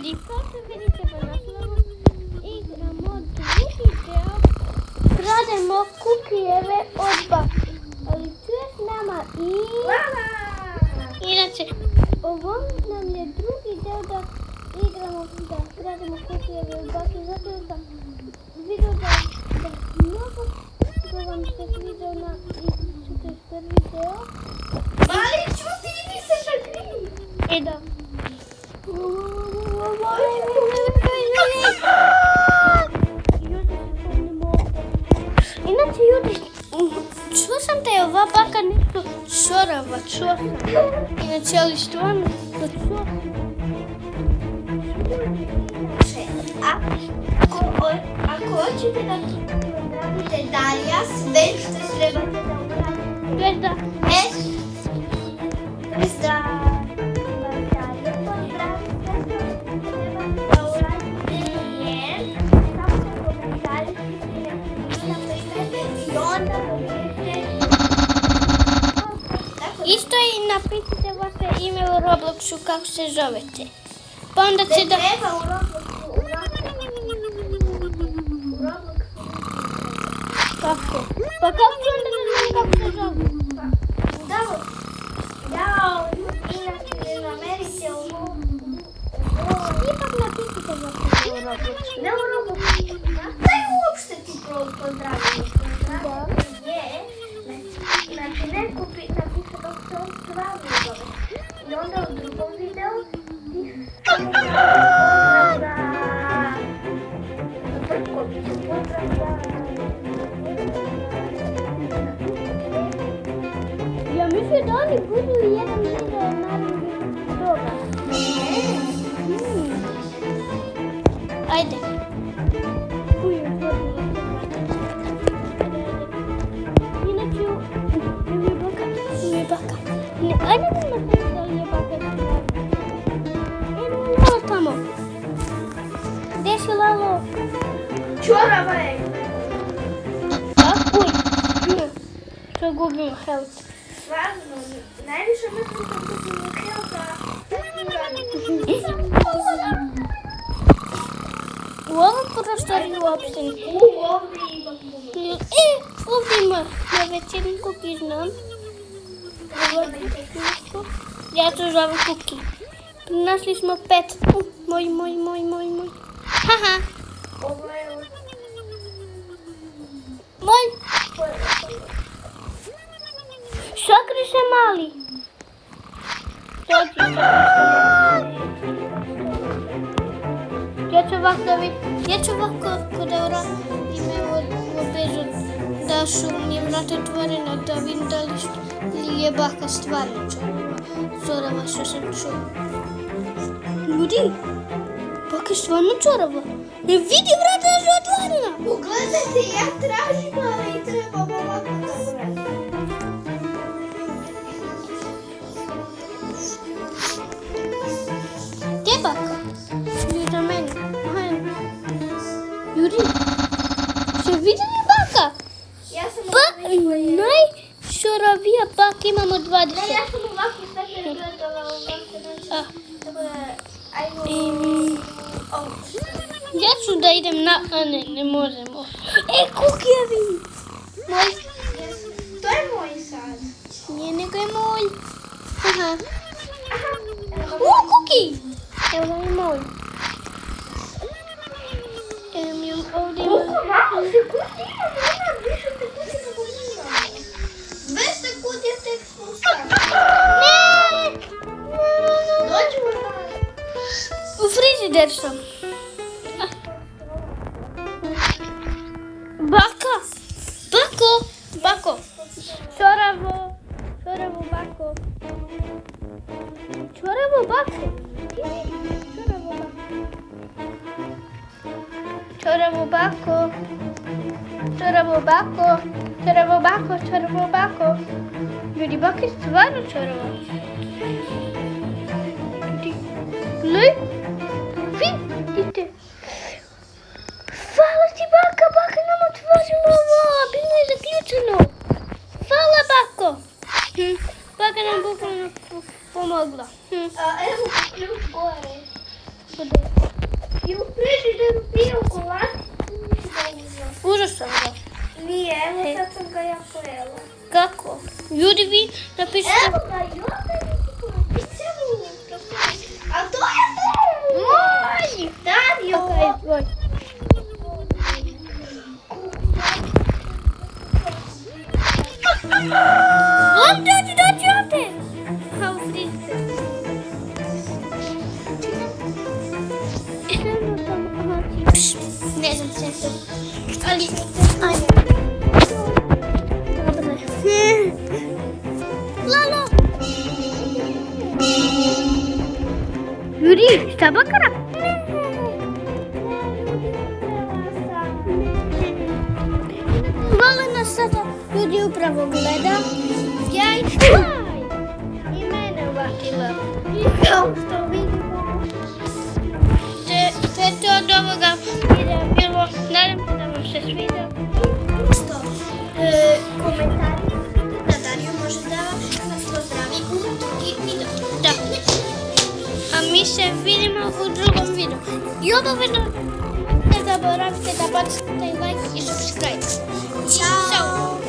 Ljudi, kao što vidite po naslovu, igramo drugi deo, krademo kukijeve od bake. Ali tu je s nama i... Inače, ovo nam je drugi deo da igramo, da krademo kukijeve od bake, zato da sam vidio da mnogo da vam se sviđao na čutaš prvi deo. Mali, čuti, ti se šakri! E da. Inače, ljudi, čuo sam da je ova baka nešto šorava, čuo sam. Inače, ali stvarno, da čuo sam. Ako hoćete da radite Darija, sve što trebate da uradite. Bez da. Isto i napišite vaše ime u Robloxu kako se zovete. Pa onda će da... Treba u Robloxu. Kako? Pa kako ću onda da znam kako se zove? Inače, namerite ovo. Ipak napišite vaše ime u Robloxu. Ne u Robloxu. Daj uopšte ti pozdravljamo. Da. Znači, neko napiše kako se on stvarno zove. I onda u drugom videu ti pozdrav za... Ja mislim da oni budu jedan video naravno toga. Ajde. Inače, je baka. Ajde da napiši da li je baka. Idemo malo tamo. Gdje si Lalo? Čorava je. Uj. Što gubim health. Stvarno, najviše mislim kako ti je helta. U ovom prostoru uopšte ne. Ovdje ima. Ovdje ima na večernji kuki, znam. Ja to zovem kuki. Našli smo 5. Moj. Haha. Ovo je... Moj. Sakri se mali. Ja ću ovako kod eura ime u obezu da su mi vrata otvorena da vidim da li je baka stvarno čorava što sam čuo. Ljudi, baka je stvarno čorava. Ne vidi vrata da su otvorena. Pogledajte, ja tražim, ali treba ovako da uradim. Gdje je baka? Za mene. Ljudi, ste vidjeli baka? Ja sam Najšoravija baka imamo 20. Ja sam ovako sve gledala ovako. Ajmo... Ja ću da idem na... A ne možemo. Kukijevi! Moj. To je moj sad. Nije, nego je moj. Aha. Kuki! Evo da je moj. Ovdje ima... Malo se kutija, nema više se kutija nego imamo. Sve se kutija tek smo stavili. Ne! Dođemo na... U frižider sam. Baka! Bako! Čoravo bako! Čoravo bako! Čoravo bako! Ljudi, baka je stvarno čorava. Ljudi, vidite. Hvala ti baka nam otvorila ovo, bilo je zaključeno. Hvala bako. Baka nam bukvalno pomogla. Evo ključ gore. Bude. Evo sad sam ga ja pojela. Kako? Ljudi, vi napišite... Evo ga, a to je Moj! Dario. Okej, tvoj. Dođi ovdje! Kao frižider. Ne znam sve to. Ali... Ajde. Dobre. Lalo! Ljudi, šta bakara? Lalo nas sada ljudi upravo gleda. Jaj! I mene uvatila. I kao što vidimo. To je to od ovoga videa bilo. Nadam se da vam se sviđa. Komentari da Dario može da nas pozdravi u drugi video. Da. A mi se vidimo u drugom videu. I obavezno ne zaboravite da bacite like i subscribe. Ćao!